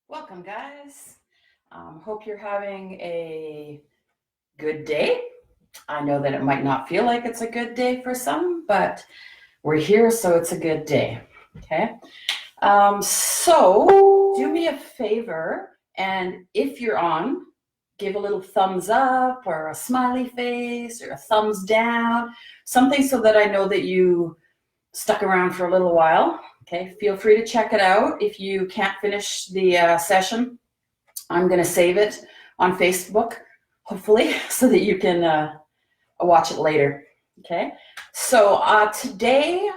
Welcome, guys. Hope you're having a good day. I know that it might not feel like it's a good day for some, but we're here, so it's a good day. Okay. So do me a favor, and if you're on, give a little thumbs up or a smiley face or a thumbs down, something so that I know that you stuck around for a little while. Okay, feel free to check it out. If you can't finish the session, I'm going to save it on Facebook, hopefully, so that you can watch it later. Okay, so today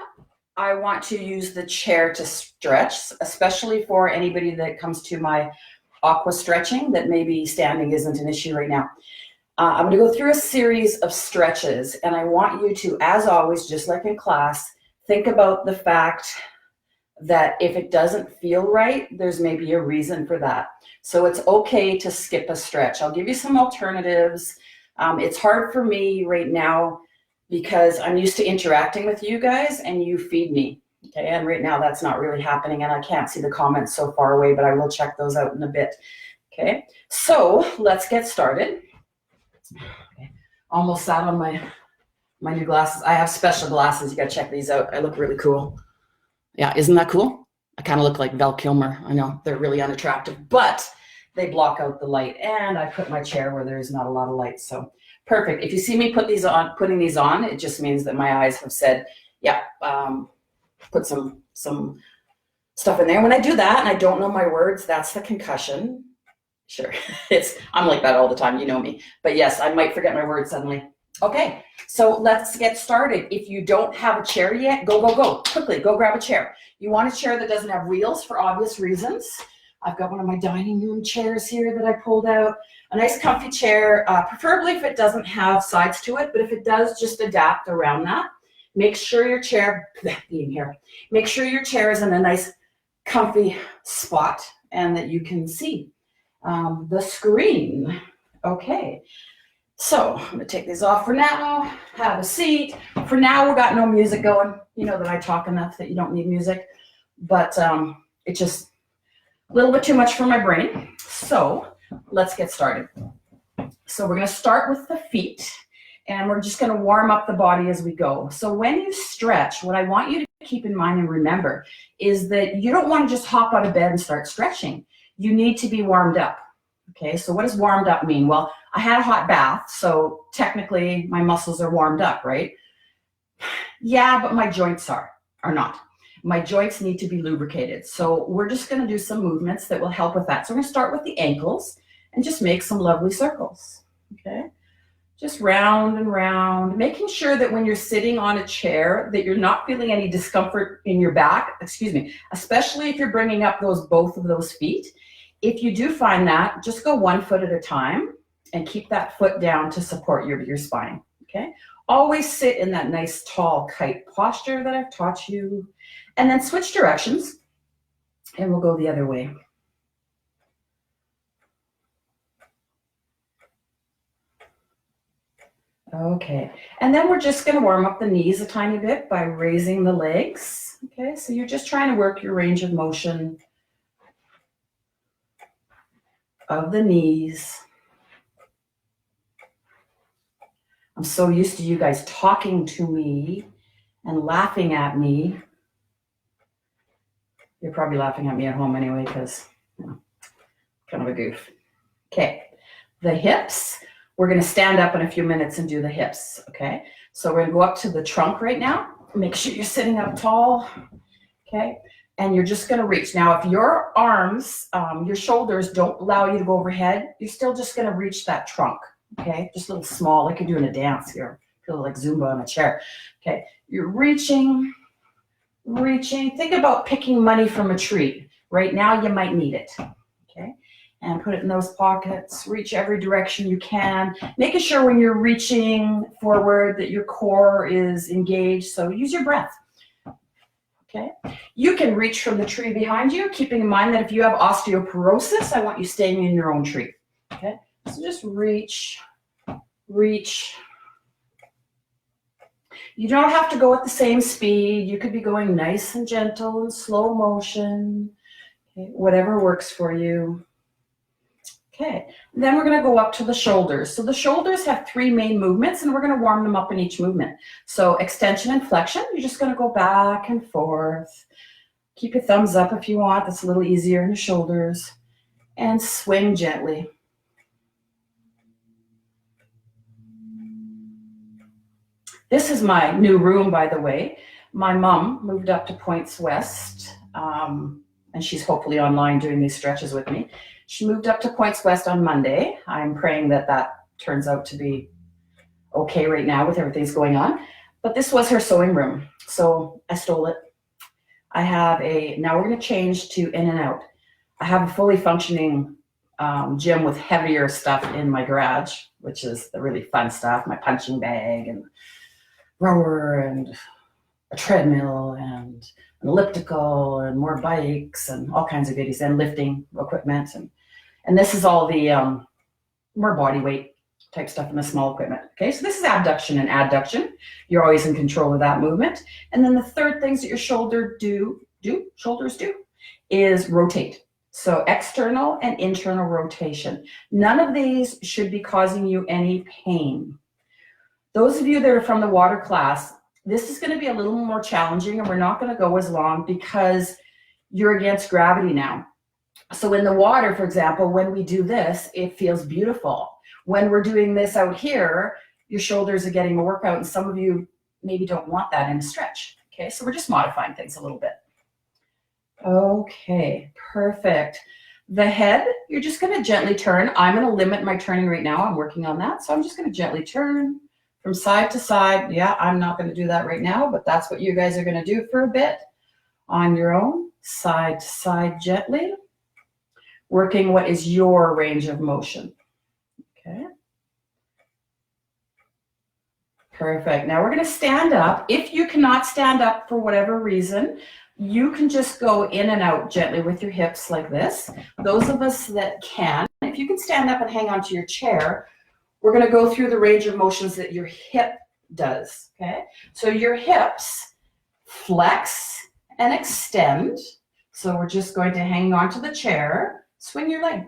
I want to use the chair to stretch, especially for anybody that comes to my aqua stretching that maybe standing isn't an issue right now. I'm going to go through a series of stretches, and I want you to, as always, just like in class, think about the fact that if it doesn't feel right, there's maybe a reason for that. So it's okay to skip a stretch. I'll give you some alternatives. It's hard for me right now because I'm used to interacting with you guys and you feed me. Okay, and right now that's not really happening and I can't see the comments so far away, but I will check those out in a bit. Okay, so let's get started. Okay. Almost sat on my new glasses. I have special glasses. You gotta check these out. I look really cool. Yeah, isn't that cool? I kind of look like Val Kilmer. I know they're really unattractive, but they block out the light. And I put my chair where there's not a lot of light. So perfect. If you see me putting these on, it just means that my eyes have said, yeah, put some stuff in there. When I do that and I don't know my words, that's the concussion. Sure, I'm like that all the time. You know me. But yes, I might forget my words suddenly. Okay, so let's get started. If you don't have a chair yet, go. Quickly, go grab a chair. You want a chair that doesn't have wheels for obvious reasons. I've got one of my dining room chairs here that I pulled out. A nice comfy chair, preferably if it doesn't have sides to it, but if it does, just adapt around that. Make sure your chair, make sure your chair is in a nice comfy spot and that you can see the screen. Okay. So I'm gonna take these off for now, have a seat. For now, we've got no music going. You know that I talk enough that you don't need music, but it's just a little bit too much for my brain. So let's get started. So we're gonna start with the feet and we're just gonna warm up the body as we go. So when you stretch, what I want you to keep in mind and remember is that you don't wanna just hop out of bed and start stretching. You need to be warmed up. Okay, so what does warmed up mean? Well, I had a hot bath, so technically my muscles are warmed up, right? Yeah, but my joints are not. My joints need to be lubricated. So we're just going to do some movements that will help with that. So we're going to start with the ankles and just make some lovely circles. Okay, just round and round, making sure that when you're sitting on a chair that you're not feeling any discomfort in your back, especially if you're bringing up both of those feet. If you do find that, just go 1 foot at a time and keep that foot down to support your spine, okay? Always sit in that nice tall kite posture that I've taught you, and then switch directions, and we'll go the other way. Okay, and then we're just gonna warm up the knees a tiny bit by raising the legs, okay? So you're just trying to work your range of motion of the knees. I'm so used to you guys talking to me and laughing at me. You're probably laughing at me at home anyway because kind of a goof. Okay, the hips. We're going to stand up in a few minutes and do the hips, okay? So we're going to go up to the trunk right now. Make sure you're sitting up tall, okay? And you're just going to reach. Now, if your arms, your shoulders don't allow you to go overhead, you're still just going to reach that trunk, okay? Just a little small, like you're doing a dance here. Feel like Zumba on a chair, okay? You're reaching. Think about picking money from a tree. Right now, you might need it, okay? And put it in those pockets. Reach every direction you can. Making sure when you're reaching forward that your core is engaged. So use your breath. Okay, you can reach from the tree behind you, keeping in mind that if you have osteoporosis, I want you staying in your own tree. Okay, so just reach. You don't have to go at the same speed. You could be going nice and gentle in slow motion. Okay, whatever works for you. Okay, then we're going to go up to the shoulders. So the shoulders have 3 main movements, and we're going to warm them up in each movement. So extension and flexion, you're just going to go back and forth. Keep your thumbs up if you want. That's a little easier in the shoulders. And swing gently. This is my new room, by the way. My mom moved up to Points West, and she's hopefully online doing these stretches with me. She moved up to Points West on Monday. I'm praying that that turns out to be okay right now with everything's going on. But this was her sewing room, so I stole it. I have now we're going to change to in and out. I have a fully functioning gym with heavier stuff in my garage, which is the really fun stuff, my punching bag and rower and a treadmill and an elliptical and more bikes and all kinds of goodies and lifting equipment. And this is all the more body weight type stuff in the small equipment. Okay, so this is abduction and adduction. You're always in control of that movement. And then the third things that your shoulders do is rotate. So external and internal rotation. None of these should be causing you any pain. Those of you that are from the water class, this is going to be a little more challenging, and we're not going to go as long because you're against gravity now. So in the water, for example, when we do this, it feels beautiful. When we're doing this out here, your shoulders are getting a workout, and some of you maybe don't want that in a stretch. Okay, so we're just modifying things a little bit. Okay, perfect. The head, you're just going to gently turn. I'm going to limit my turning right now. I'm working on that. So I'm just going to gently turn from side to side. Yeah, I'm not going to do that right now, but that's what you guys are going to do for a bit on your own, side to side gently, working what is your range of motion. Okay. Perfect. Now we're going to stand up. If you cannot stand up for whatever reason, you can just go in and out gently with your hips like this. Those of us that can, if you can stand up and hang onto your chair, we're going to go through the range of motions that your hip does. Okay. So your hips flex and extend. So we're just going to hang onto the chair, swing your leg.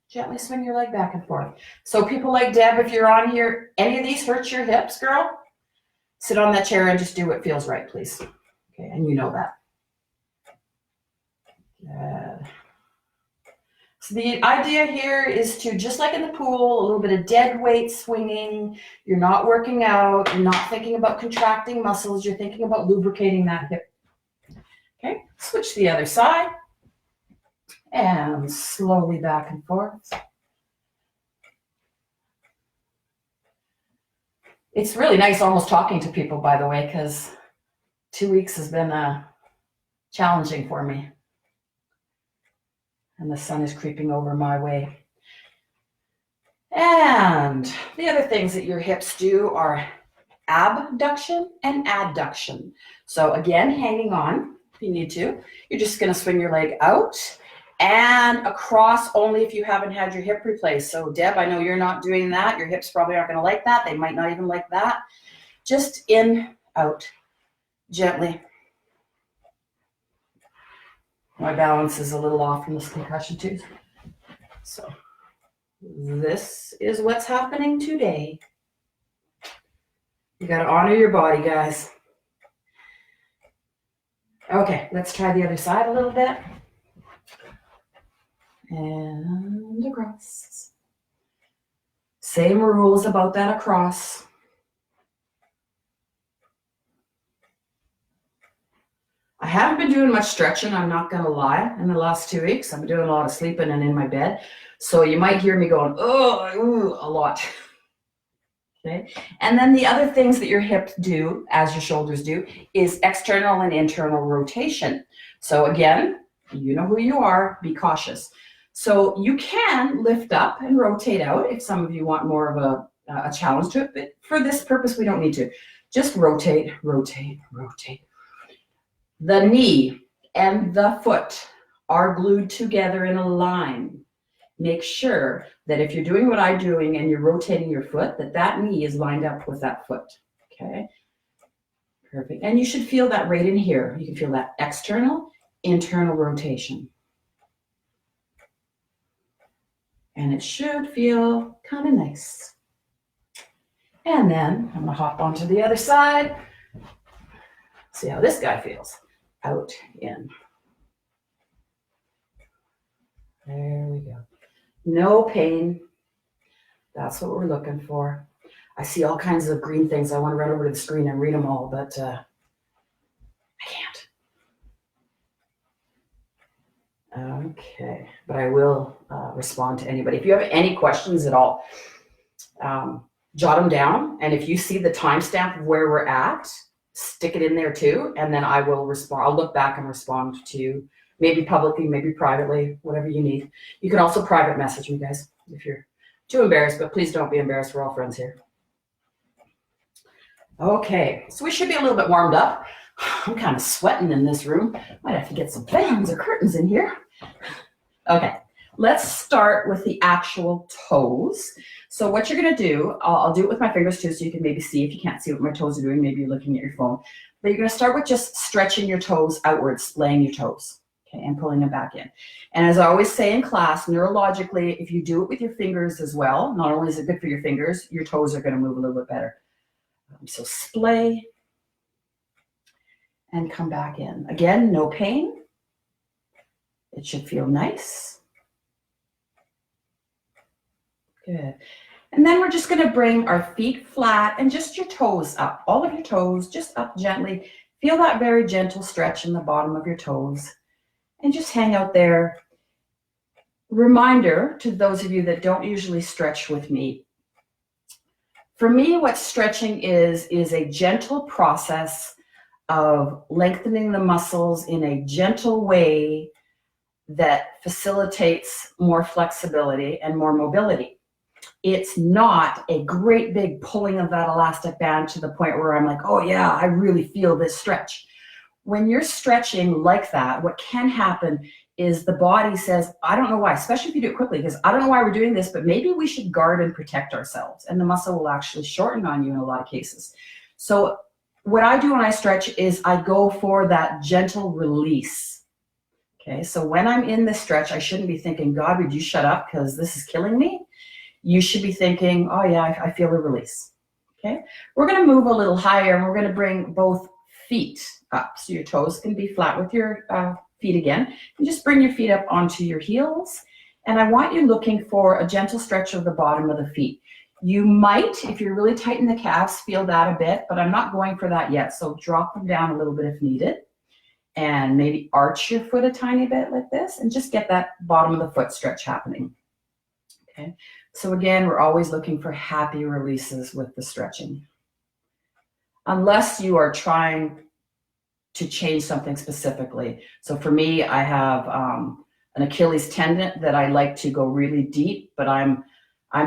Gently swing your leg back and forth. So people like Deb, if you're on here, any of these hurts your hips, girl? Sit on that chair and just do what feels right, please. Okay, and you know that. Good. So the idea here is to, just like in the pool, a little bit of dead weight swinging. You're not working out. You're not thinking about contracting muscles. You're thinking about lubricating that hip. Okay, switch to the other side. And slowly back and forth. It's really nice almost talking to people, by the way, because 2 weeks has been challenging for me. And the sun is creeping over my way. And the other things that your hips do are abduction and adduction. So again, hanging on if you need to. You're just going to swing your leg out and across only if you haven't had your hip replaced. So Deb, I know you're not doing that. Your hips probably aren't going to like that. They might not even like that. Just in, out, gently. My balance is a little off from this concussion too. So this is what's happening today. You got to honor your body, guys. Okay, let's try the other side a little bit. And across. Same rules about that across. I haven't been doing much stretching, I'm not going to lie, in the last 2 weeks. I've been doing a lot of sleeping and in my bed. So you might hear me going, oh, a lot. Okay. And then the other things that your hips do, as your shoulders do, is external and internal rotation. So again, you know who you are, be cautious. So you can lift up and rotate out if some of you want more of a challenge to it, but for this purpose, we don't need to. Just rotate, rotate, rotate. The knee and the foot are glued together in a line. Make sure that if you're doing what I'm doing and you're rotating your foot, that knee is lined up with that foot, okay? Perfect. And you should feel that right in here. You can feel that external, internal rotation. And it should feel kind of nice. And then I'm gonna hop onto the other side. See how this guy feels. Out, in. There we go. No pain. That's what we're looking for. I see all kinds of green things. I want to run over to the screen and read them all, but I can't. Okay, but I will respond to anybody. If you have any questions at all, jot them down. And if you see the timestamp of where we're at, stick it in there too. And then I will respond. I'll look back and respond to you, maybe publicly, maybe privately, whatever you need. You can also private message me, guys, if you're too embarrassed, but please don't be embarrassed. We're all friends here. Okay, so we should be a little bit warmed up. I'm kind of sweating in this room. Might have to get some fans or curtains in here. Okay, let's start with the actual toes. So what you're gonna do, I'll do it with my fingers too, so you can maybe see. If you can't see what my toes are doing, maybe you're looking at your phone. But you're gonna start with just stretching your toes outwards, laying your toes, okay, and pulling them back in. And as I always say in class, neurologically, if you do it with your fingers as well, not only is it good for your fingers, your toes are gonna move a little bit better. So splay and come back in. Again, no pain. It should feel nice. Good. And then we're just going to bring our feet flat and just your toes up. All of your toes just up gently. Feel that very gentle stretch in the bottom of your toes. And just hang out there. Reminder to those of you that don't usually stretch with me. For me, what stretching is a gentle process of lengthening the muscles in a gentle way that facilitates more flexibility and more mobility. It's not a great big pulling of that elastic band to the point where I'm like, oh yeah, I really feel this stretch. When you're stretching like that, what can happen is the body says, I don't know why, especially if you do it quickly, because I don't know why we're doing this, but maybe we should guard and protect ourselves. And the muscle will actually shorten on you in a lot of cases. So what I do when I stretch is I go for that gentle release. Okay, so when I'm in this stretch, I shouldn't be thinking, God, would you shut up because this is killing me? You should be thinking, oh yeah, I feel a release. Okay, we're going to move a little higher and we're going to bring both feet up. So your toes can be flat with your feet again. And just bring your feet up onto your heels. And I want you looking for a gentle stretch of the bottom of the feet. You might, if you're really tight in the calves, feel that a bit, but I'm not going for that yet. So drop them down a little bit if needed. And maybe arch your foot a tiny bit like this and just get that bottom of the foot stretch happening. Okay. So again, we're always looking for happy releases with the stretching. Unless you are trying to change something specifically. So for me, I have an Achilles tendon that I like to go really deep, but I'm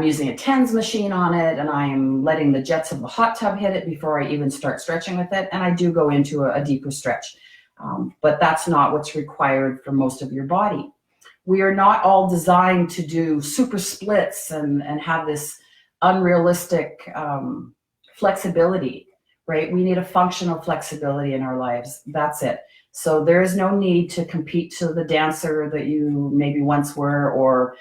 using a TENS machine on it, and I'm letting the jets of the hot tub hit it before I even start stretching with it. And I do go into a deeper stretch, but that's not what's required for most of your body. We are not all designed to do super splits and have this unrealistic flexibility, right? We need a functional flexibility in our lives. That's it. So there is no need to compete to the dancer that you maybe once were, or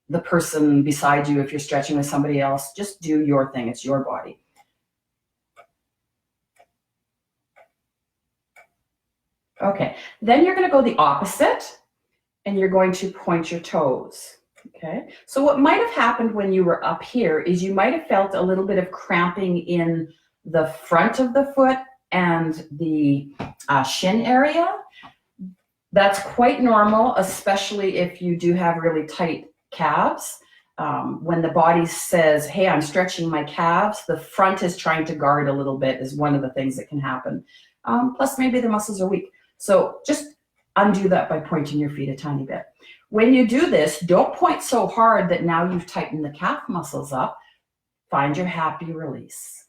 the person beside you if you're stretching with somebody else. Just do your thing. It's your body. Okay, then you're going to go the opposite, and you're going to point your toes. Okay, so what might have happened when you were up here is you might have felt a little bit of cramping in the front of the foot and the shin area. That's quite normal, especially if you do have really tight calves. When the body says, hey, I'm stretching my calves, the front is trying to guard a little bit is one of the things that can happen. Plus maybe the muscles are weak. So just undo that by pointing your feet a tiny bit. When you do this, don't point so hard that now you've tightened the calf muscles up. Find your happy release.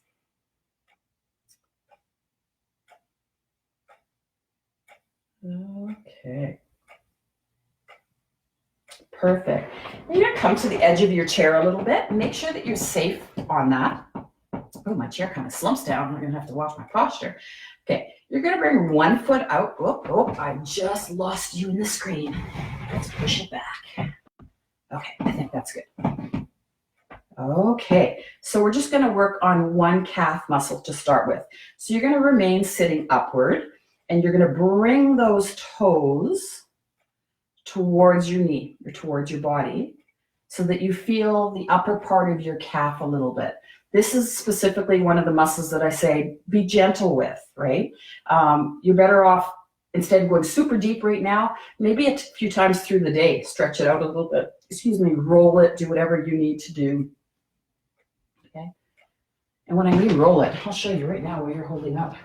Okay. Perfect. You're going to come to the edge of your chair a little bit and make sure that you're safe on that. Oh, my chair kind of slumps down. I'm going to have to watch my posture. Okay, you're going to bring one foot out. Oh, I just lost you in the screen. Let's push it back. Okay, I think that's good. Okay, so we're just going to work on one calf muscle to start with. So you're going to remain sitting upward, and you're going to bring those toes towards your knee or towards your body so that you feel the upper part of your calf a little bit. This is specifically one of the muscles that I say be gentle with, right? You're better off, instead of going super deep right now, maybe a few times through the day, stretch it out a little bit, roll it, do whatever you need to do. Okay. And when I mean roll it, I'll show you right now where you're holding up.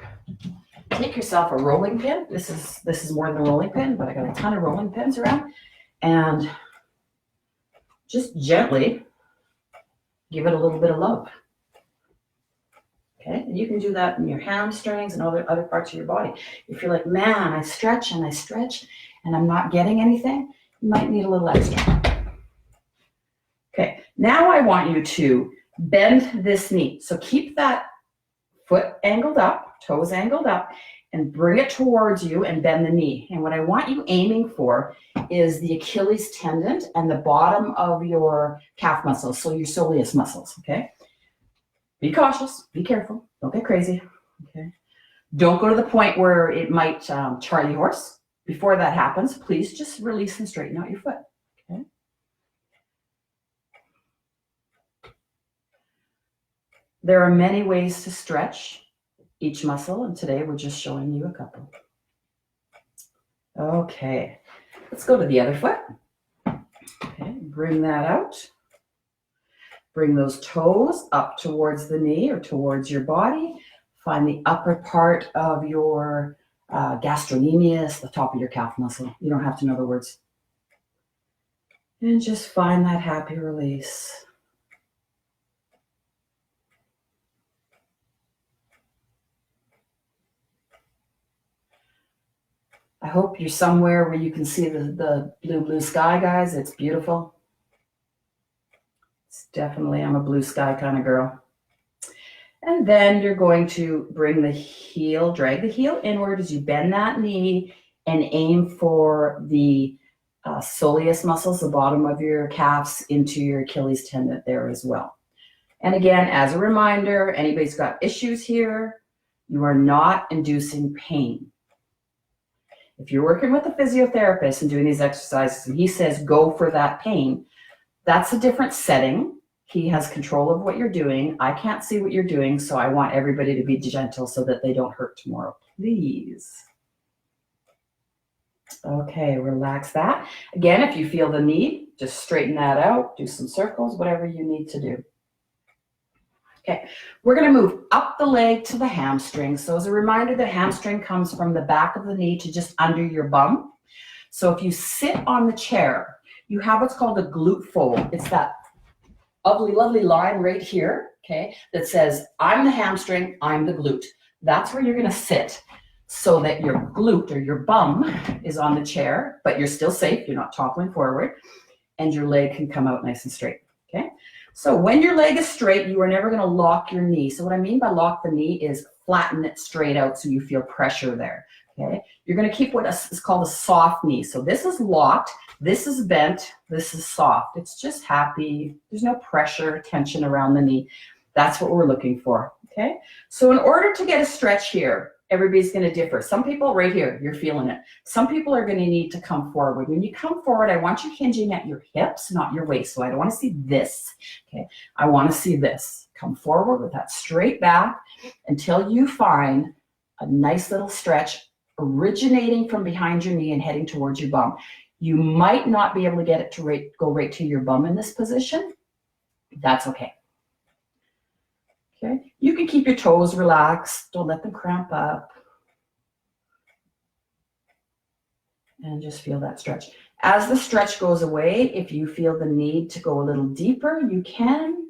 Take yourself a rolling pin. This is more than a rolling pin, but I got a ton of rolling pins around. And just gently give it a little bit of love. Okay, and you can do that in your hamstrings and other parts of your body. If you're like, man, I stretch and I'm not getting anything, you might need a little extra. Okay, now I want you to bend this knee. So keep that foot angled up, toes angled up, and bring it towards you and bend the knee. And what I want you aiming for is the Achilles tendon and the bottom of your calf muscles, so your soleus muscles, okay? Be cautious, be careful, don't get crazy, okay? Don't go to the point where it might Charlie horse. Before that happens, please just release and straighten out your foot, okay? There are many ways to stretch each muscle, and today we're just showing you a couple. Okay, let's go to the other foot. Okay, bring that out. Bring those toes up towards the knee or towards your body. Find the upper part of your gastrocnemius, the top of your calf muscle. You don't have to know the words. And just find that happy release. I hope you're somewhere where you can see the blue sky, guys. It's beautiful. It's definitely, I'm a blue sky kind of girl. And then you're going to bring the heel, drag the heel inward as you bend that knee and aim for the soleus muscles, the bottom of your calves, into your Achilles tendon there as well. And again, as a reminder, anybody's got issues here, you are not inducing pain. If you're working with a physiotherapist and doing these exercises and he says, go for that pain, that's a different setting. He has control of what you're doing. I can't see what you're doing, so I want everybody to be gentle so that they don't hurt tomorrow, please. Okay, relax that. Again, if you feel the need, just straighten that out, do some circles, whatever you need to do. Okay, we're going to move up the leg to the hamstring. So as a reminder, the hamstring comes from the back of the knee to just under your bum. So if you sit on the chair, you have what's called a glute fold. It's that ugly, lovely line right here, okay, that says, I'm the hamstring, I'm the glute. That's where you're going to sit so that your glute or your bum is on the chair, but you're still safe, you're not toppling forward, and your leg can come out nice and straight, okay? So when your leg is straight, you are never going to lock your knee. So what I mean by lock the knee is flatten it straight out so you feel pressure there, okay? You're going to keep what is called a soft knee. So this is locked, this is bent, this is soft. It's just happy. There's no pressure, tension around the knee. That's what we're looking for, okay? So in order to get a stretch here, everybody's going to differ. Some people right here, you're feeling it. Some people are going to need to come forward. When you come forward, I want you hinging at your hips, not your waist. So I don't want to see this, okay? I want to see this. Come forward with that straight back until you find a nice little stretch originating from behind your knee and heading towards your bum. You might not be able to get it to go right to your bum in this position. That's okay. Okay, you can keep your toes relaxed. Don't let them cramp up. And just feel that stretch. As the stretch goes away, if you feel the need to go a little deeper, you can.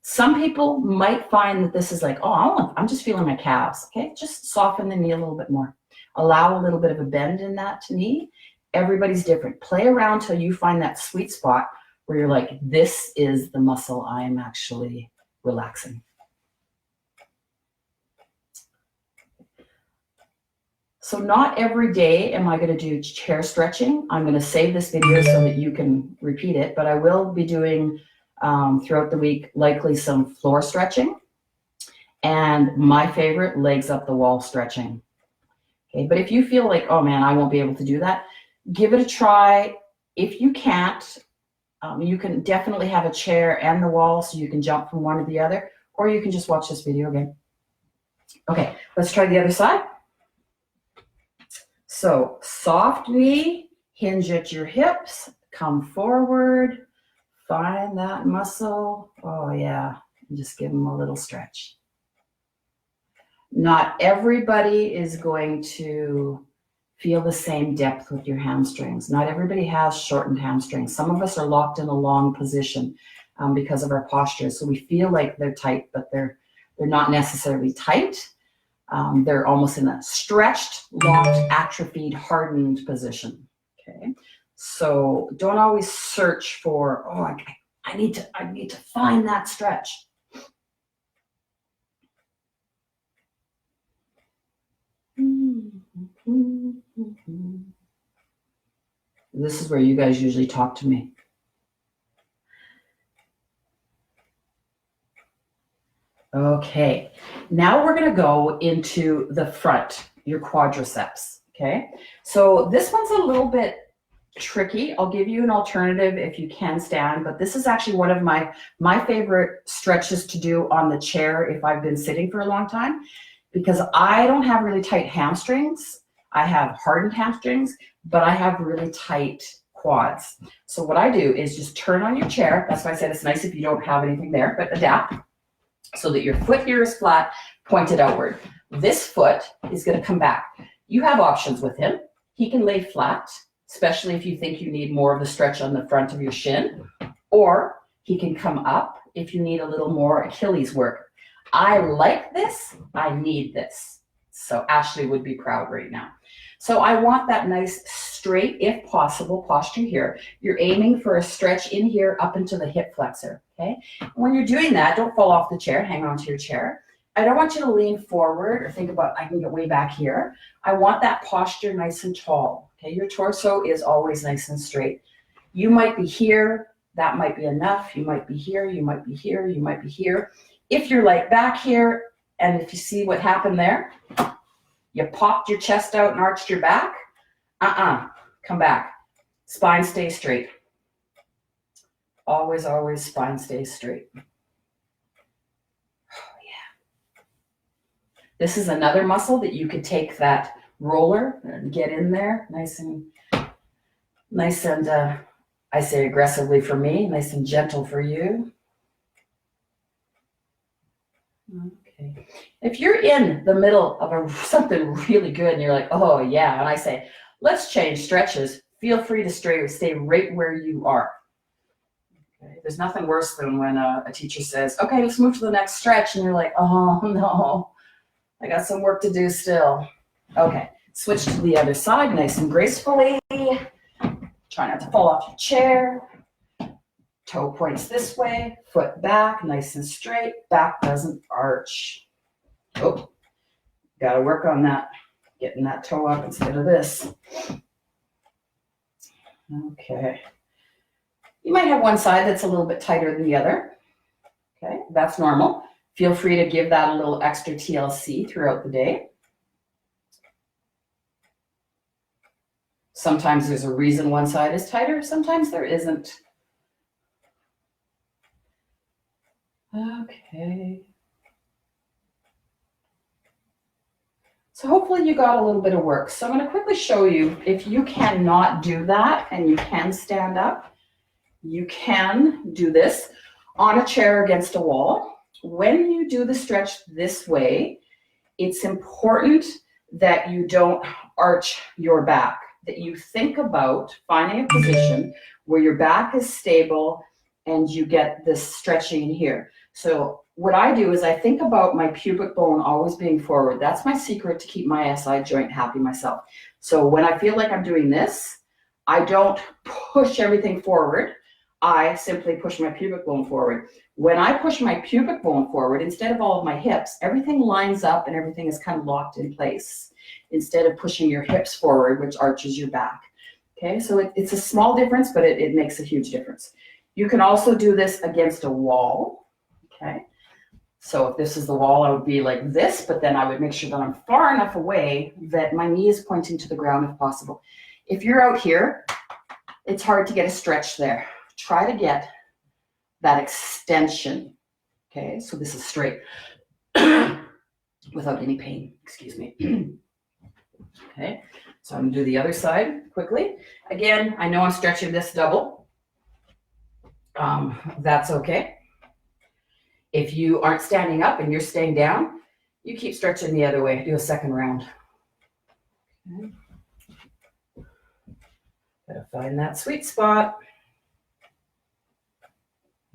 Some people might find that this is like, oh, I'm just feeling my calves. Okay, just soften the knee a little bit more. Allow a little bit of a bend in that knee. Everybody's different. Play around till you find that sweet spot where you're like, this is the muscle I am actually relaxing. So not every day am I going to do chair stretching. I'm going to save this video so that you can repeat it, but I will be doing throughout the week likely some floor stretching and my favorite, legs up the wall stretching. Okay, but if you feel like, oh man, I won't be able to do that, give it a try. If you can't, you can definitely have a chair and the wall so you can jump from one to the other, or you can just watch this video again. Okay, let's try the other side. So soft knee, hinge at your hips, come forward, find that muscle. Oh yeah, and just give them a little stretch. Not everybody is going to feel the same depth with your hamstrings. Not everybody has shortened hamstrings. Some of us are locked in a long position because of our posture. So we feel like they're tight, but they're not necessarily tight. They're almost in a stretched, locked, atrophied, hardened position. Okay, so don't always search for, oh, I need to find that stretch. This is where you guys usually talk to me. Okay, now we're going to go into the front, your quadriceps. Okay, so this one's a little bit tricky. I'll give you an alternative if you can stand, but this is actually one of my favorite stretches to do on the chair if I've been sitting for a long time, because I don't have really tight hamstrings. I have hardened hamstrings, but I have really tight quads. So what I do is just turn on your chair. That's why I said it's nice if you don't have anything there, but adapt so that your foot here is flat, pointed outward. This foot is going to come back. You have options with him. He can lay flat, especially if you think you need more of the stretch on the front of your shin, or he can come up if you need a little more Achilles work. I like this. I need this. So Ashley would be proud right now. So I want that nice straight, if possible, posture here. You're aiming for a stretch in here up into the hip flexor, okay? When you're doing that, don't fall off the chair. Hang on to your chair. I don't want you to lean forward or think about, I can get way back here. I want that posture nice and tall, okay? Your torso is always nice and straight. You might be here. That might be enough. You might be here. You might be here. You might be here. If you're like back here, and if you see what happened there, you popped your chest out and arched your back, come back. Spine stays straight. Always, always spine stays straight. Oh, yeah. This is another muscle that you could take that roller and get in there nice and I say aggressively for me, nice and gentle for you. Okay. If you're in the middle of something really good and you're like, oh yeah, and I say, let's change stretches, feel free to stay right where you are. Okay. There's nothing worse than when a teacher says, okay, let's move to the next stretch, and you're like, oh no, I got some work to do still. Okay, switch to the other side, nice and gracefully. Try not to fall off your chair. Toe points this way, foot back, nice and straight. Back doesn't arch. Oh, got to work on that. Getting that toe up instead of this. Okay. You might have one side that's a little bit tighter than the other. Okay, that's normal. Feel free to give that a little extra TLC throughout the day. Sometimes there's a reason one side is tighter, sometimes there isn't. Okay. So hopefully you got a little bit of work. So I'm going to quickly show you, if you cannot do that and you can stand up, you can do this on a chair against a wall. When you do the stretch this way, it's important that you don't arch your back, that you think about finding a position where your back is stable and you get this stretching in here. So what I do is I think about my pubic bone always being forward. That's my secret to keep my SI joint happy myself. So when I feel like I'm doing this, I don't push everything forward. I simply push my pubic bone forward. When I push my pubic bone forward, instead of all of my hips, everything lines up and everything is kind of locked in place. instead of pushing your hips forward, which arches your back. Okay, so it's a small difference, but it makes a huge difference. You can also do this against a wall. Okay, so if this is the wall, I would be like this, but then I would make sure that I'm far enough away that my knee is pointing to the ground if possible. If you're out here, it's hard to get a stretch there. Try to get that extension. Okay, so this is straight without any pain, excuse me. Okay, so I'm gonna do the other side quickly. Again, I know I'm stretching this double. That's okay. If you aren't standing up and you're staying down, you keep stretching the other way. Do a second round. Okay. Gotta find that sweet spot.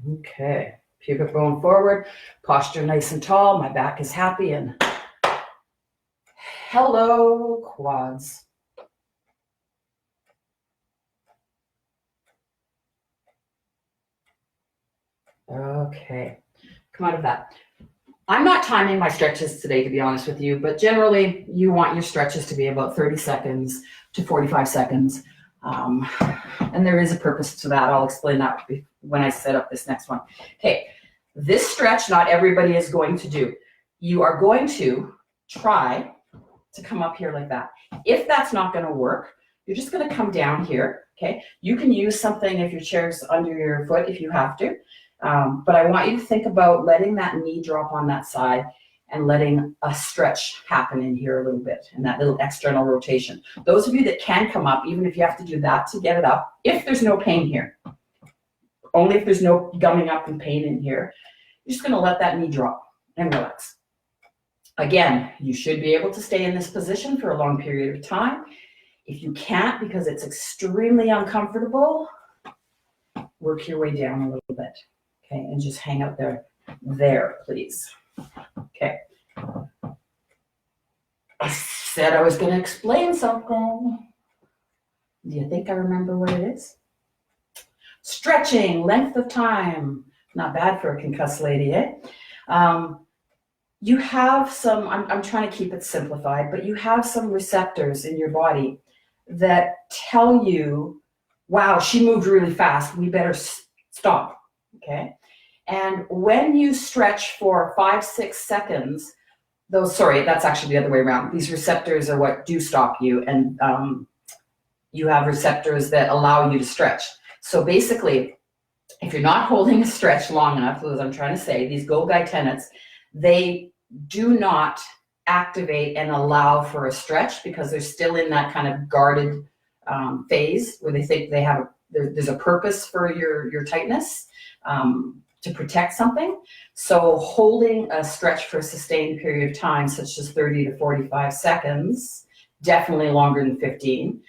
Okay, pubic bone forward, posture nice and tall. My back is happy and hello, quads. Okay, come out of that. I'm not timing my stretches today, to be honest with you, but generally you want your stretches to be about 30 seconds to 45 seconds. And there is a purpose to that. I'll explain that when I set up this next one. Okay, this stretch, not everybody is going to do. You are going to try to come up here like that. If that's not going to work, you're just going to come down here. Okay, you can use something if your chair's under your foot if you have to. But I want you to think about letting that knee drop on that side and letting a stretch happen in here a little bit and that little external rotation. Those of you that can come up, even if you have to do that to get it up, if there's no pain here, only if there's no gumming up and pain in here, you're just gonna let that knee drop and relax. Again, you should be able to stay in this position for a long period of time. If you can't because it's extremely uncomfortable, work your way down a little bit, okay? And just hang out there, please. Okay. I said I was going to explain something. Do you think I remember what it is? Stretching, length of time. Not bad for a concussed lady, eh? You have some, I'm trying to keep it simplified, but you have some receptors in your body that tell you, wow, she moved really fast. We better stop, okay? And when you stretch for 5-6 seconds, that's actually the other way around. These receptors are what do stop you, and you have receptors that allow you to stretch. So basically, if you're not holding a stretch long enough, as I'm trying to say, these Golgi tenets, they do not activate and allow for a stretch because they're still in that kind of guarded phase where they think they have there's a purpose for your tightness. To protect something. So holding a stretch for a sustained period of time, such as 30 to 45 seconds, definitely longer than 15,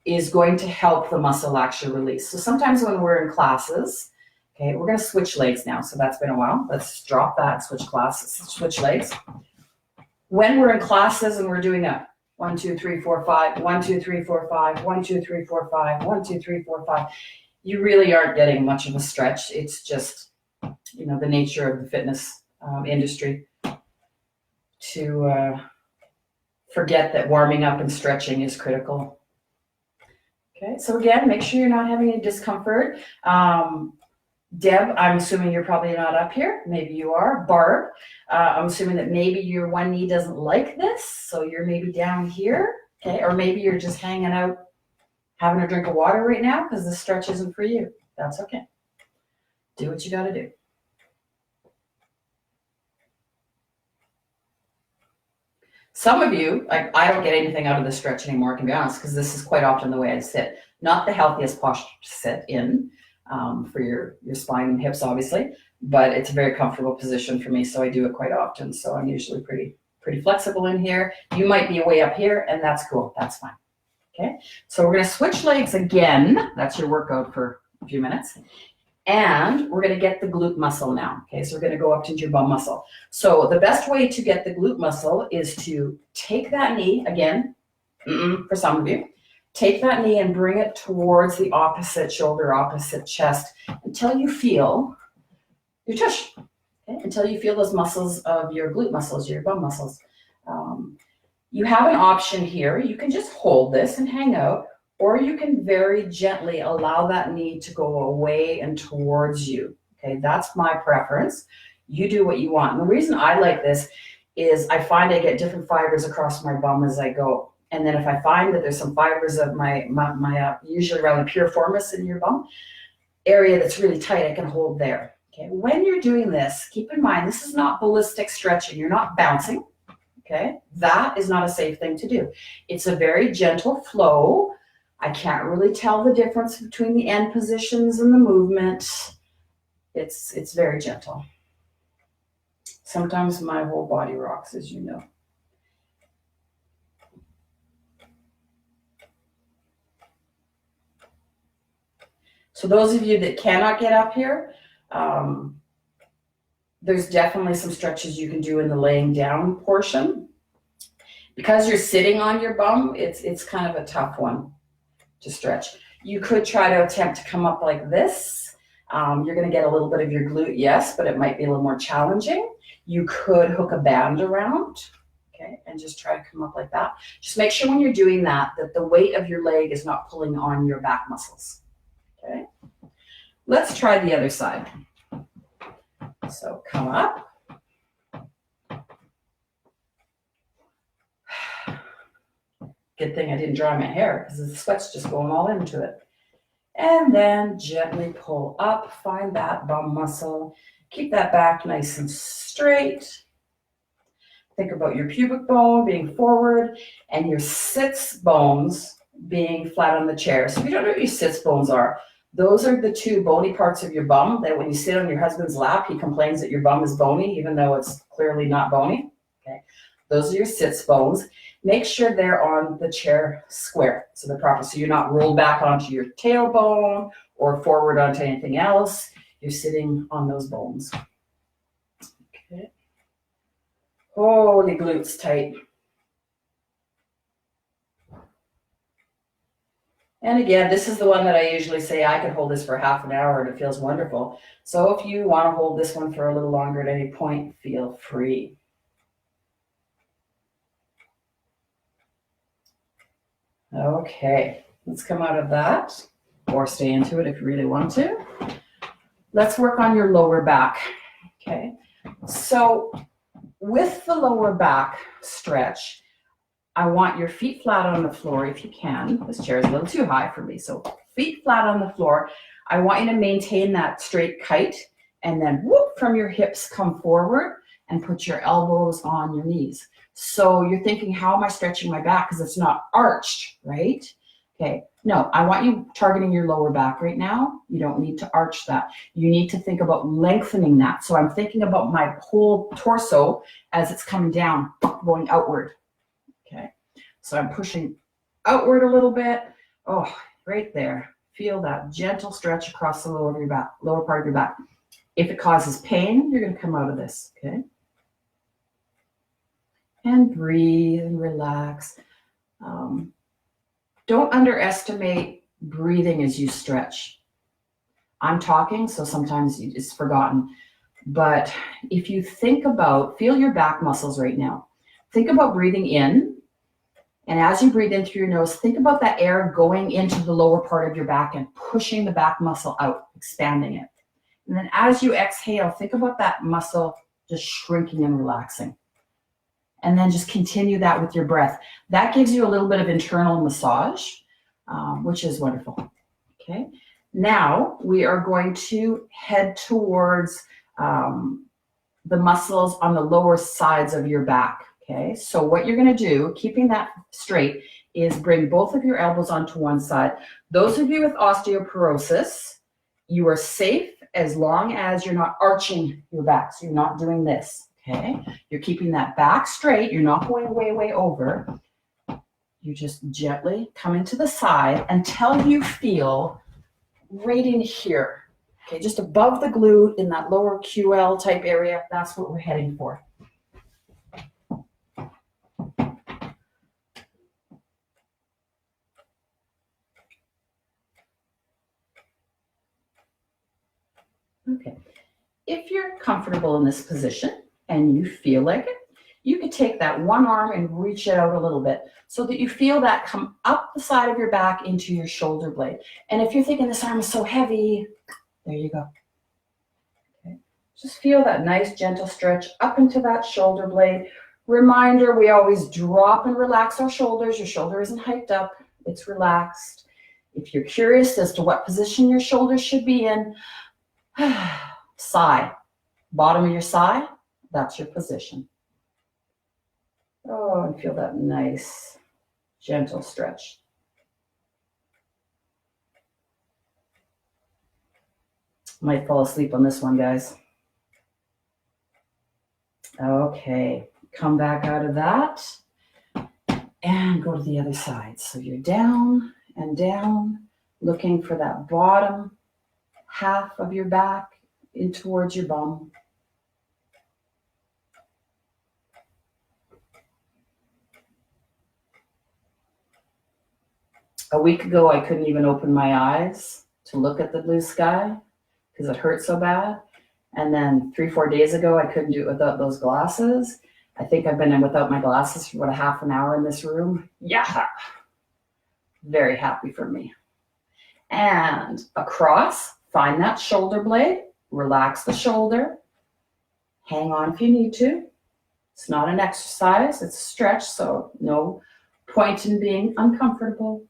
is going to help the muscle actually release. So sometimes when we're in classes, okay, we're going to switch legs now. So that's been a while. Let's drop that, switch legs. When we're in classes and we're doing a 1, 2, 3, 4, 5, 1, 2, 3, 4, 5, 1, 2, 3, 4, 5, 1, 2, 3, 4, 5. You really aren't getting much of a stretch. It's just, the nature of the fitness industry to forget that warming up and stretching is critical. Okay, so again, make sure you're not having any discomfort. Deb, I'm assuming you're probably not up here. Maybe you are. Barb, I'm assuming that maybe your one knee doesn't like this, so you're maybe down here, okay? Or maybe you're just hanging out having a drink of water right now because the stretch isn't for you. That's okay. Do what you got to do. Some of you, I don't get anything out of the stretch anymore, I can be honest, because this is quite often the way I sit. Not the healthiest posture to sit in for your spine and hips, obviously, but it's a very comfortable position for me, so I do it quite often. So I'm usually pretty flexible in here. You might be way up here, and that's cool. That's fine. Okay, so we're going to switch legs again. That's your workout for a few minutes. And we're going to get the glute muscle now. Okay, so we're going to go up to your bum muscle. So the best way to get the glute muscle is to take that knee, again, for some of you, take that knee and bring it towards the opposite shoulder, opposite chest, until you feel your tush. Okay? Until you feel those muscles of your glute muscles, your bum muscles. You have an option here. You can just hold this and hang out, or you can very gently allow that knee to go away and towards you. Okay, that's my preference. You do what you want. And the reason I like this is I find I get different fibers across my bum as I go. And then if I find that there's some fibers of my usually around the piriformis in your bum area that's really tight, I can hold there. Okay, when you're doing this, keep in mind, this is not ballistic stretching. You're not bouncing. Okay, that is not a safe thing to do. It's a very gentle flow. I can't really tell the difference between the end positions and the movement. It's very gentle. Sometimes my whole body rocks, as you know. So those of you that cannot get up here, there's definitely some stretches you can do in the laying down portion. Because you're sitting on your bum, it's kind of a tough one to stretch. You could try to attempt to come up like this. You're going to get a little bit of your glute, yes, but it might be a little more challenging. You could hook a band around, okay, and just try to come up like that. Just make sure when you're doing that, that the weight of your leg is not pulling on your back muscles, okay? Let's try the other side. So come up. Good thing I didn't dry my hair because the sweat's just going all into it. And then gently pull up, find that bum muscle. Keep that back nice and straight. Think about your pubic bone being forward and your sits bones being flat on the chair. So if you don't know what your sits bones are, those are the two bony parts of your bum that when you sit on your husband's lap, he complains that your bum is bony, even though it's clearly not bony. Okay, those are your sits bones. Make sure they're on the chair square, so they're proper. So you're not rolled back onto your tailbone or forward onto anything else. You're sitting on those bones. Okay. Holy glutes tight. And again, this is the one that I usually say I could hold this for half an hour and it feels wonderful. So if you want to hold this one for a little longer at any point, feel free. Okay, let's come out of that or stay into it if you really want to. Let's work on your lower back. Okay, so with the lower back stretch, I want your feet flat on the floor if you can. This chair is a little too high for me, so feet flat on the floor. I want you to maintain that straight kite and then whoop from your hips, come forward and put your elbows on your knees. So you're thinking, how am I stretching my back? Because it's not arched, right? Okay, no, I want you targeting your lower back right now. You don't need to arch that. You need to think about lengthening that. So I'm thinking about my whole torso as it's coming down, going outward. Okay, so I'm pushing outward a little bit. Oh, right there. Feel that gentle stretch across the lower of your back, lower part of your back. If it causes pain, you're going to come out of this, okay? And breathe and relax. Don't underestimate breathing as you stretch. I'm talking, so sometimes it's forgotten. But if you think about, feel your back muscles right now. Think about breathing in. And as you breathe in through your nose, think about that air going into the lower part of your back and pushing the back muscle out, expanding it. And then as you exhale, think about that muscle just shrinking and relaxing. And then just continue that with your breath. That gives you a little bit of internal massage, which is wonderful. Okay. Now we are going to head towards the muscles on the lower sides of your back. Okay. So what you're going to do, keeping that straight, is bring both of your elbows onto one side. Those of you with osteoporosis, you are safe as long as you're not arching your back. So you're not doing this. Okay, you're keeping that back straight. You're not going way, way over. You just gently come into the side until you feel right in here. Okay, just above the glute in that lower QL type area. That's what we're heading for. Okay, if you're comfortable in this position and you feel like it, you could take that one arm and reach it out a little bit so that you feel that come up the side of your back into your shoulder blade. And if you're thinking this arm is so heavy, there you go. Okay. Just feel that nice gentle stretch up into that shoulder blade. Reminder, we always drop and relax our shoulders. Your shoulder isn't hiked up, it's relaxed. If you're curious as to what position your shoulders should be in, sigh. Bottom of your sigh, that's your position. Oh, and feel that nice, gentle stretch. Might fall asleep on this one, guys. Okay, come back out of that and go to the other side. So you're down and down, looking for that bottom half of your back in towards your bum. A week ago, I couldn't even open my eyes to look at the blue sky because it hurt so bad. And then 3-4 days ago, I couldn't do it without those glasses. I think I've been in without my glasses for about a half an hour in this room. Yeah, very happy for me. And across, find that shoulder blade, relax the shoulder, hang on if you need to. It's not an exercise, it's a stretch, so no point in being uncomfortable.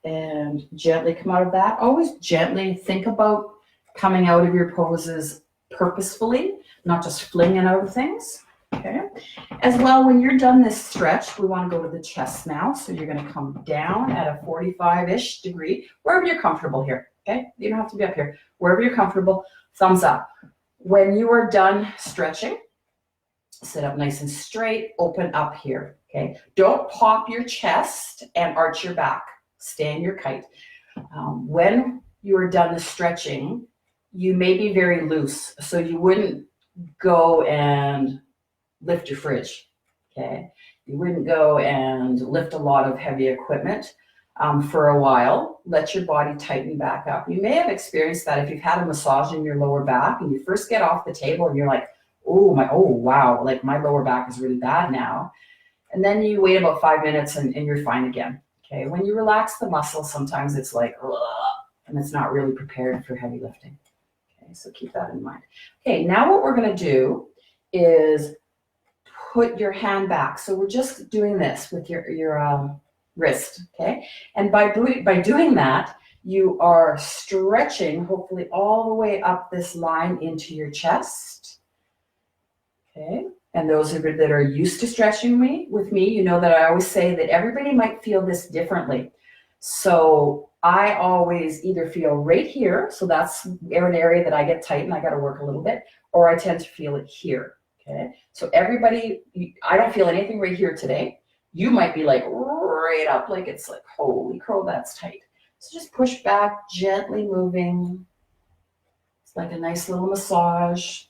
And gently come out of that. Always gently think about coming out of your poses purposefully, not just flinging out of things. Okay. As well, when you're done this stretch, we want to go to the chest now. So you're going to come down at a 45-ish degree, wherever you're comfortable here. Okay. You don't have to be up here. Wherever you're comfortable, thumbs up. When you are done stretching, sit up nice and straight, open up here. Okay. Don't pop your chest and arch your back. Stay in your kite. When you are done the stretching, you may be very loose. So you wouldn't go and lift your fridge, okay? You wouldn't go and lift a lot of heavy equipment for a while. Let your body tighten back up. You may have experienced that if you've had a massage in your lower back and you first get off the table and you're like, oh wow, like my lower back is really bad now. And then you wait about 5 minutes and you're fine again. Okay, when you relax the muscle, sometimes it's like, ugh, and it's not really prepared for heavy lifting. Okay, so keep that in mind. Okay, now what we're going to do is put your hand back. So we're just doing this with your wrist, okay? And by doing that, you are stretching, hopefully all the way up this line into your chest. Okay. And those that are used to stretching with me, you know that I always say that everybody might feel this differently. So I always either feel right here, so that's an area that I get tight and I got to work a little bit, or I tend to feel it here. Okay. So everybody, I don't feel anything right here today. You might be like right up, like it's like, holy crow, that's tight. So just push back, gently moving. It's like a nice little massage.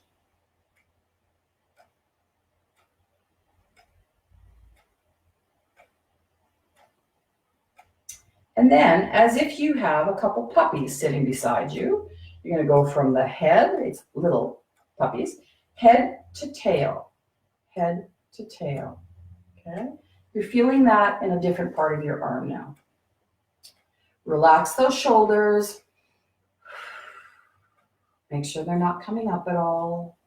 And then, as if you have a couple puppies sitting beside you, you're going to go from the head, it's little puppies, head to tail, head to tail. Okay? You're feeling that in a different part of your arm now. Relax those shoulders. Make sure they're not coming up at all.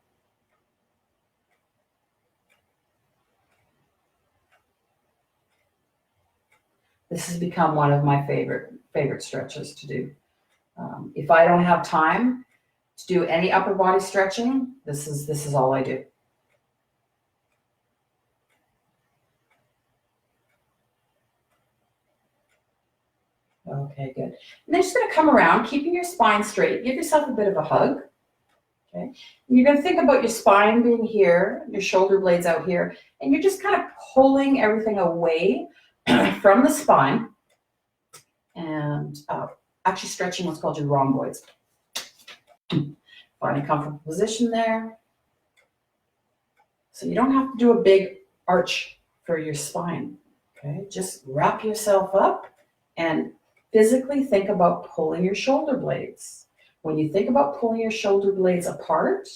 This has become one of my favorite stretches to do. If I don't have time to do any upper body stretching, this is all I do. Okay, good. And then just going to come around, keeping your spine straight. Give yourself a bit of a hug. Okay. And you're going to think about your spine being here, your shoulder blades out here, and you're just kind of pulling everything away from the spine and actually stretching what's called your rhomboids. Find a comfortable position there. So you don't have to do a big arch for your spine, okay? Just wrap yourself up and physically think about pulling your shoulder blades. When you think about pulling your shoulder blades apart,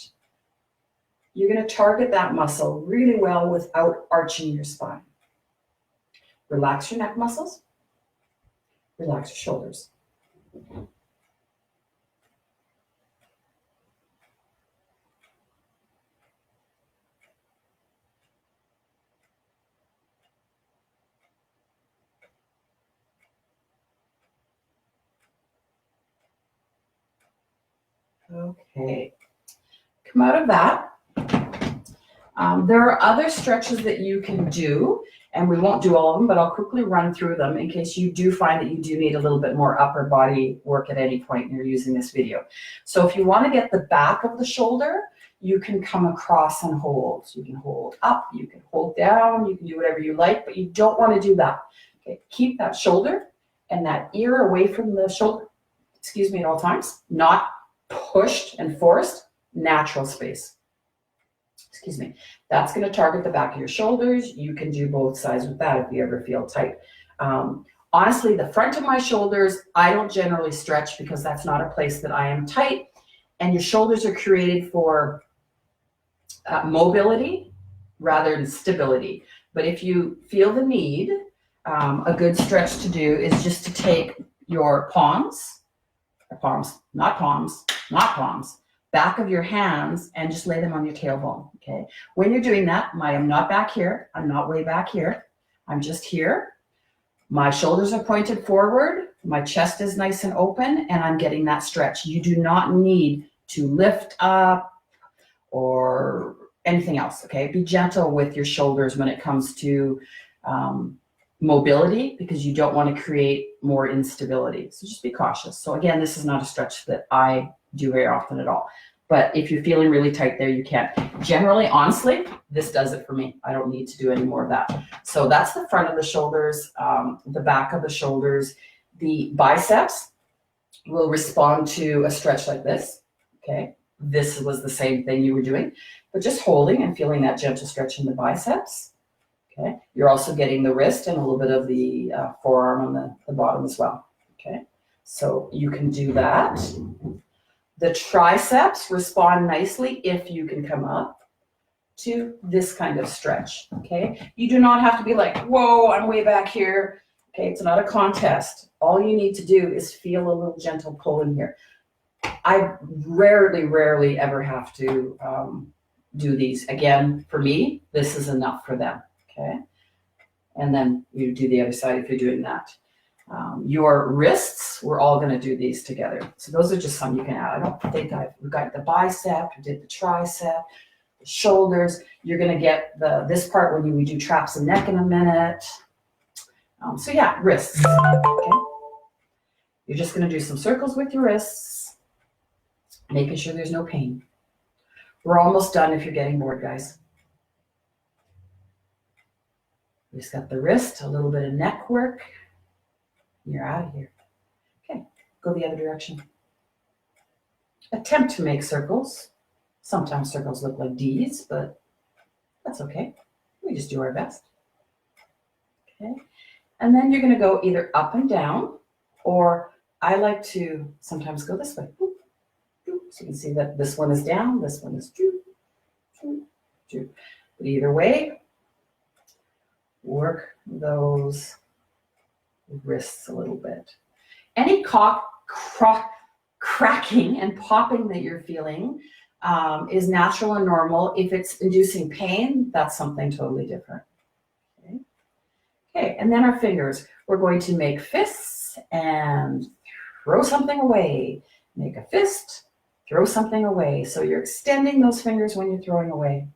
you're going to target that muscle really well without arching your spine. Relax your neck muscles. Relax your shoulders. Okay. Come out of that. There are other stretches that you can do, and we won't do all of them, but I'll quickly run through them in case you do find that you do need a little bit more upper body work at any point you're using this video. So if you want to get the back of the shoulder, you can come across and hold. So you can hold up, you can hold down, you can do whatever you like, but you don't want to do that. Okay, keep that shoulder and that ear away from the shoulder, at all times, not pushed and forced, natural space. That's going to target the back of your shoulders. You can do both sides with that if you ever feel tight. Honestly, the front of my shoulders, I don't generally stretch because that's not a place that I am tight. And your shoulders are created for mobility rather than stability. But if you feel the need, a good stretch to do is just to take your back of your hands and just lay them on your tailbone, okay? When you're doing that, I'm not back here. I'm not way back here. I'm just here. My shoulders are pointed forward. My chest is nice and open, and I'm getting that stretch. You do not need to lift up or anything else, okay? Be gentle with your shoulders when it comes to mobility because you don't want to create more instability. So just be cautious. So again, this is not a stretch that I do very often at all. But if you're feeling really tight there, you can. Generally, honestly, this does it for me. I don't need to do any more of that. So that's the front of the shoulders, the back of the shoulders. The biceps will respond to a stretch like this, okay? This was the same thing you were doing, but just holding and feeling that gentle stretch in the biceps, okay? You're also getting the wrist and a little bit of the forearm on the bottom as well, okay? So you can do that. The triceps respond nicely if you can come up to this kind of stretch, okay? You do not have to be like, whoa, I'm way back here. Okay, it's not a contest. All you need to do is feel a little gentle pull in here. I rarely ever have to do these. Again, for me, this is enough for them, okay? And then you do the other side if you're doing that. Your wrists, we're all going to do these together. So those are just some you can add. I don't think we've got the bicep, we did the tricep, the shoulders. You're going to get this part when we do traps and neck in a minute. So yeah, wrists. Okay. You're just going to do some circles with your wrists, making sure there's no pain. We're almost done if you're getting bored, guys. We just got the wrist, a little bit of neck work. You're out of here. Okay, go the other direction. Attempt to make circles. Sometimes circles look like D's, but that's okay. We just do our best. Okay, and then you're going to go either up and down, or I like to sometimes go this way. So you can see that this one is down, this one is but either way, work those wrists a little bit. Any cracking and popping that you're feeling is natural and normal. If it's inducing pain, that's something totally different. Okay, and then our fingers. We're going to make fists and throw something away. Make a fist, throw something away. So you're extending those fingers when you're throwing away.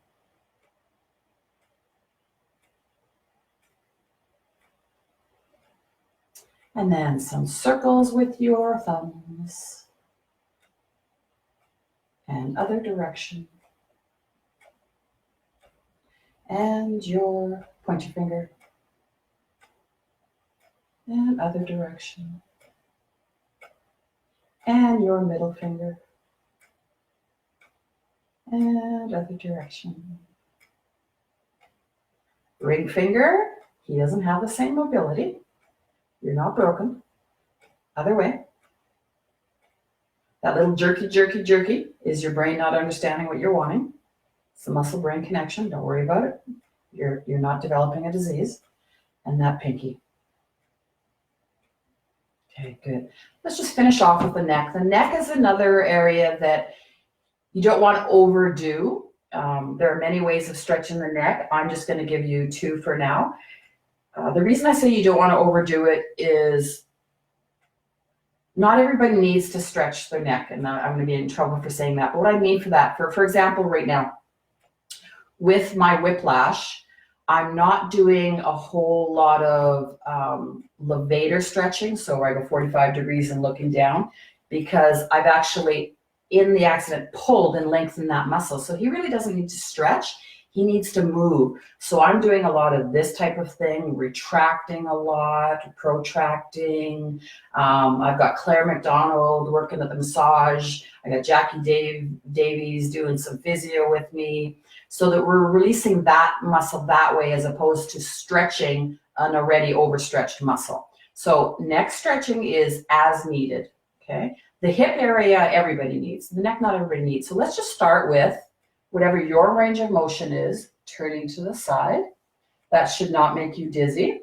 And then some circles with your thumbs. And other direction. And your pointer finger. And other direction. And your middle finger. And other direction. Ring finger, he doesn't have the same mobility. You're not broken. Other way. That little jerky, jerky, jerky is your brain not understanding what you're wanting. It's the muscle-brain connection. Don't worry about it. You're not developing a disease. And that pinky. Okay, good. Let's just finish off with the neck. The neck is another area that you don't want to overdo. There are many ways of stretching the neck. I'm just going to give you 2 for now. The reason I say you don't want to overdo it is not everybody needs to stretch their neck, and I'm going to be in trouble for saying that. But what I mean for that, for example, right now, with my whiplash, I'm not doing a whole lot of levator stretching, so where I go 45 degrees and looking down, because I've actually, in the accident, pulled and lengthened that muscle. So he really doesn't need to stretch. He needs to move. So I'm doing a lot of this type of thing, retracting a lot, protracting. I've got Claire McDonald working at the massage. I got Jackie Davies doing some physio with me, so that we're releasing that muscle that way as opposed to stretching an already overstretched muscle. So neck stretching is as needed, okay? The hip area, everybody needs. The neck, not everybody needs. So let's just start with whatever your range of motion is, turning to the side. That should not make you dizzy.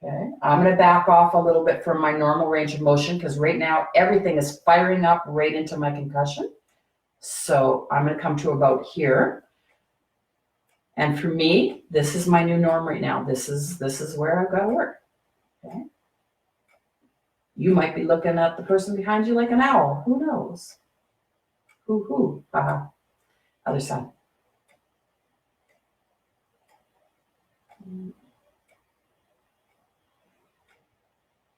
Okay, I'm going to back off a little bit from my normal range of motion because right now everything is firing up right into my concussion. So I'm going to come to about here. And for me, this is my new norm right now. This is where I've got to work. Okay. You might be looking at the person behind you like an owl. Who knows? Hoo-hoo. Other side.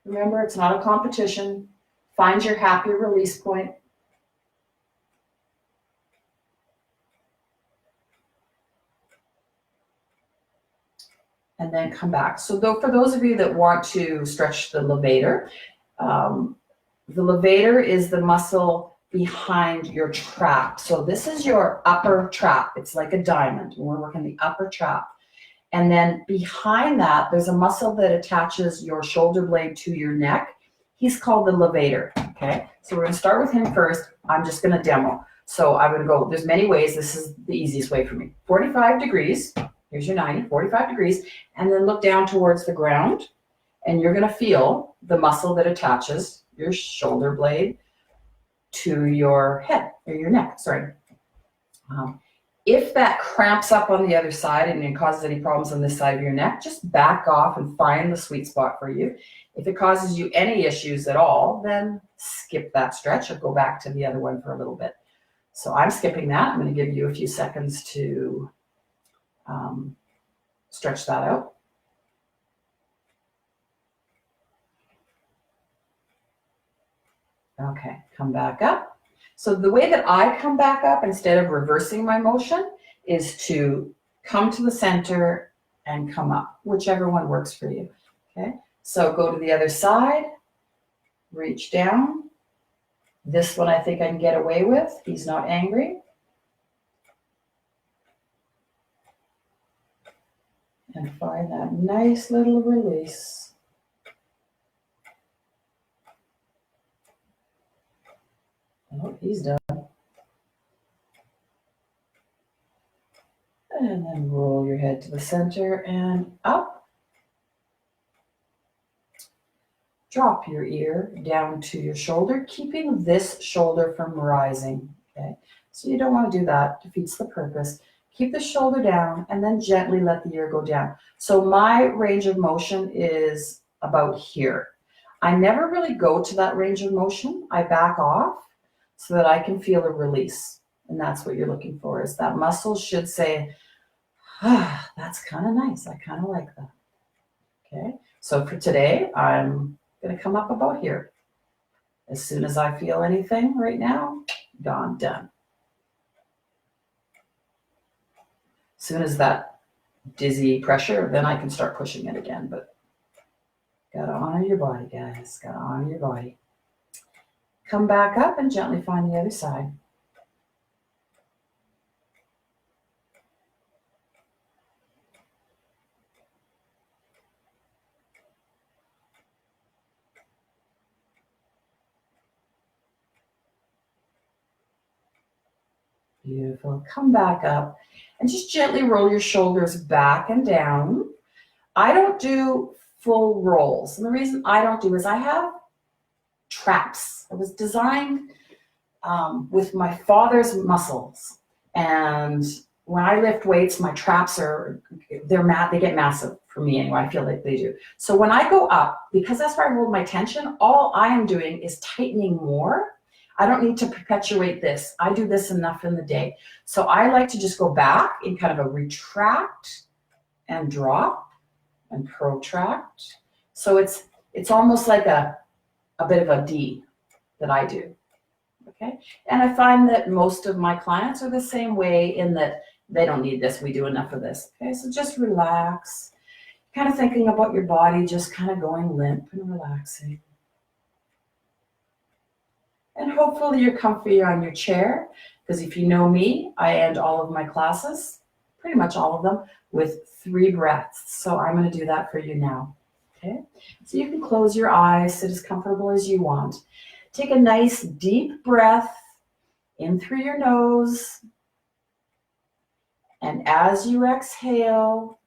Remember, it's not a competition. Find your happy release point. And then come back. So for those of you that want to stretch the levator, the levator is the muscle behind your trap. So this is your upper trap. It's like a diamond. We're working the upper trap. And then behind that, there's a muscle that attaches your shoulder blade to your neck. He's called the levator, okay? So we're going to start with him first. I'm just going to demo. So I'm going to go, there's many ways. This is the easiest way for me. 45 degrees. Here's your 90, 45 degrees. And then look down towards the ground. And you're going to feel the muscle that attaches your shoulder blade to your head, or your neck, sorry. If that cramps up on the other side and it causes any problems on this side of your neck, just back off and find the sweet spot for you. If it causes you any issues at all, then skip that stretch or go back to the other one for a little bit. So I'm skipping that. I'm going to give you a few seconds to stretch that out. Okay, come back up. So the way that I come back up instead of reversing my motion is to come to the center and come up, whichever one works for you. Okay, so go to the other side, reach down. This one I think I can get away with. He's not angry. And find that nice little release. Oh, he's done. And then roll your head to the center and up. Drop your ear down to your shoulder, keeping this shoulder from rising. Okay, so you don't want to do that. Defeats the purpose. Keep the shoulder down and then gently let the ear go down. So my range of motion is about here. I never really go to that range of motion. I back off so that I can feel a release. And that's what you're looking for, is that muscle should say, ah, that's kind of nice. I kind of like that. Okay, so for today, I'm going to come up about here. As soon as I feel anything right now, gone, done. As soon as that dizzy pressure, then I can start pushing it again. But gotta honor your body, guys. Gotta honor your body. Come back up and gently find the other side. Beautiful. Come back up and just gently roll your shoulders back and down. I don't do full rolls. And the reason I don't do is I have traps. I was designed with my father's muscles. And when I lift weights, my traps they get massive for me anyway. I feel like they do. So when I go up, because that's where I hold my tension, all I am doing is tightening more. I don't need to perpetuate this. I do this enough in the day. So I like to just go back in kind of a retract and drop and protract. So it's almost like a bit of a D that I do. Okay. And I find that most of my clients are the same way in that they don't need this. We do enough of this. Okay. So just relax, kind of thinking about your body, just kind of going limp and relaxing. And hopefully you're comfy on your chair, because if you know me, I end all of my classes, pretty much all of them, with 3 breaths. So I'm going to do that for you now. Okay. So you can close your eyes, sit as comfortable as you want. Take a nice deep breath in through your nose. And as you exhale,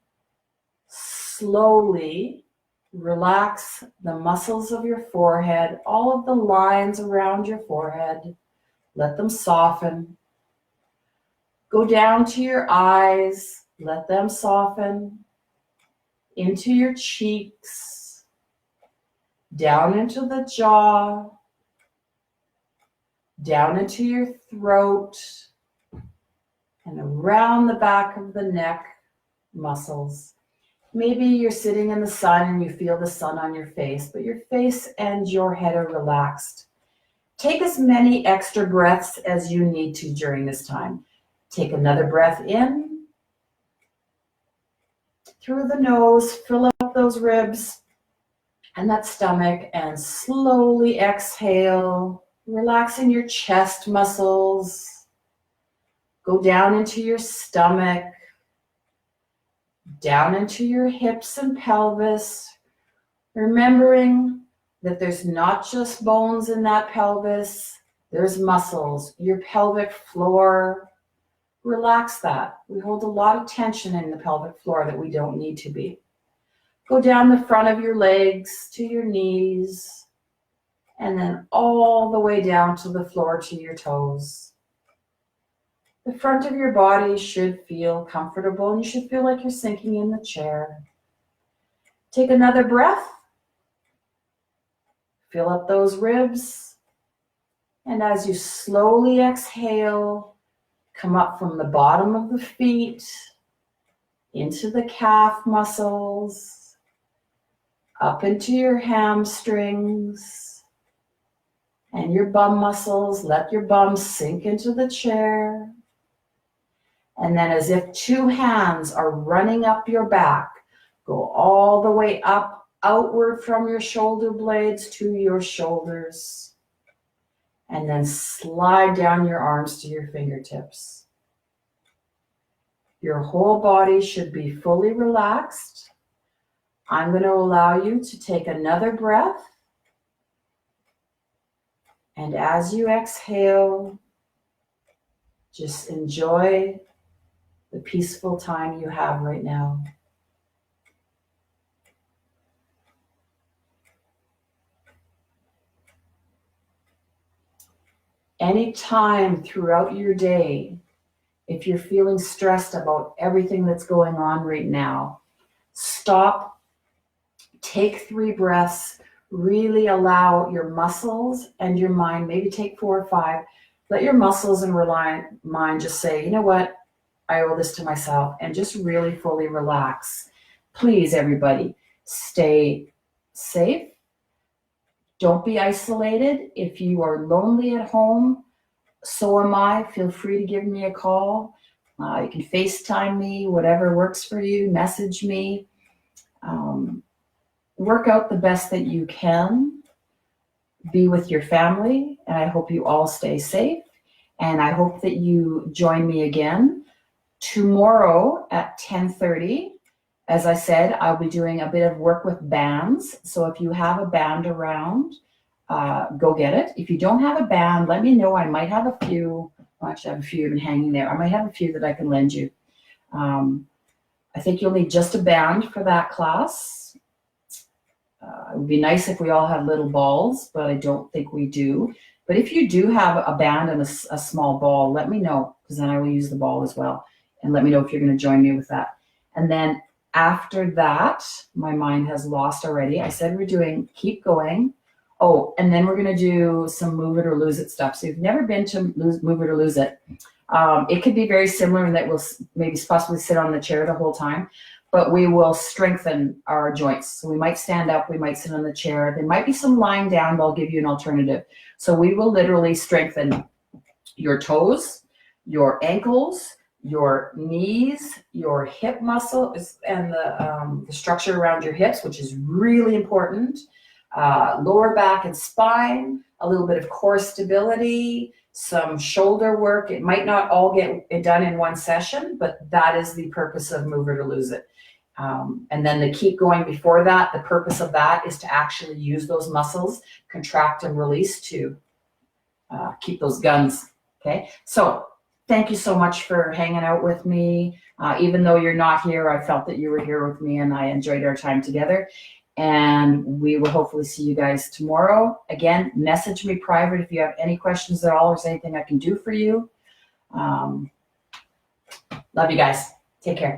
slowly relax the muscles of your forehead, all of the lines around your forehead. Let them soften. Go down to your eyes. Let them soften. Into your cheeks. Down into the jaw. Down into your throat. And around the back of the neck muscles. Maybe you're sitting in the sun and you feel the sun on your face, but your face and your head are relaxed. Take as many extra breaths as you need to during this time. Take another breath in through the nose, fill up those ribs and that stomach, and slowly exhale, relaxing your chest muscles. Go down into your stomach, down into your hips and pelvis, remembering that there's not just bones in that pelvis, there's muscles, your pelvic floor. Relax that. We hold a lot of tension in the pelvic floor that we don't need to be. Go down the front of your legs to your knees, and then all the way down to the floor to your toes. The front of your body should feel comfortable, and you should feel like you're sinking in the chair. Take another breath. Fill up those ribs. And as you slowly exhale, come up from the bottom of the feet into the calf muscles, up into your hamstrings and your bum muscles. Let your bum sink into the chair. And then as if 2 hands are running up your back, go all the way up, outward from your shoulder blades to your shoulders. And then slide down your arms to your fingertips. Your whole body should be fully relaxed. I'm going to allow you to take another breath. And as you exhale, just enjoy the peaceful time you have right now. Any time throughout your day, if you're feeling stressed about everything that's going on right now, stop, take 3 breaths, really allow your muscles and your mind, maybe take 4 or 5, let your muscles and mind just say, you know what? I owe this to myself, and just really fully relax. Please, everybody, stay safe. Don't be isolated. If you are lonely at home, so am I. Feel free to give me a call. You can FaceTime me, whatever works for you. Message me. Work out the best that you can. Be with your family, and I hope you all stay safe. And I hope that you join me again tomorrow at 10:30. As I said, I'll be doing a bit of work with bands. So if you have a band around, go get it. If you don't have a band, let me know. I might have a few I actually have a few even hanging there. I might have a few that I can lend you. I think you'll need just a band for that class. It would be nice if we all had little balls, but I don't think we do. But if you do have a band and a small ball, let me know, because then I will use the ball as well. And let me know if you're going to join me with that. And then after that, my mind has lost already. I said we're doing keep going. Oh, and then we're going to do some move it or lose it stuff. So if you've never been to move it or lose it, it could be very similar in that we'll maybe possibly sit on the chair the whole time, but we will strengthen our joints. So we might stand up, we might sit on the chair. There might be some lying down, but I'll give you an alternative. So we will literally strengthen your toes, your ankles, your knees, your hip muscle, and the structure around your hips, which is really important. Lower back and spine, a little bit of core stability, some shoulder work. It might not all get done in one session, but that is the purpose of Move It or Lose It. And then the keep going before that, the purpose of that is to actually use those muscles, contract and release to keep those guns. Okay, so thank you so much for hanging out with me. Even though you're not here, I felt that you were here with me and I enjoyed our time together. And we will hopefully see you guys tomorrow. Again, message me private if you have any questions at all or anything I can do for you. Love you guys. Take care.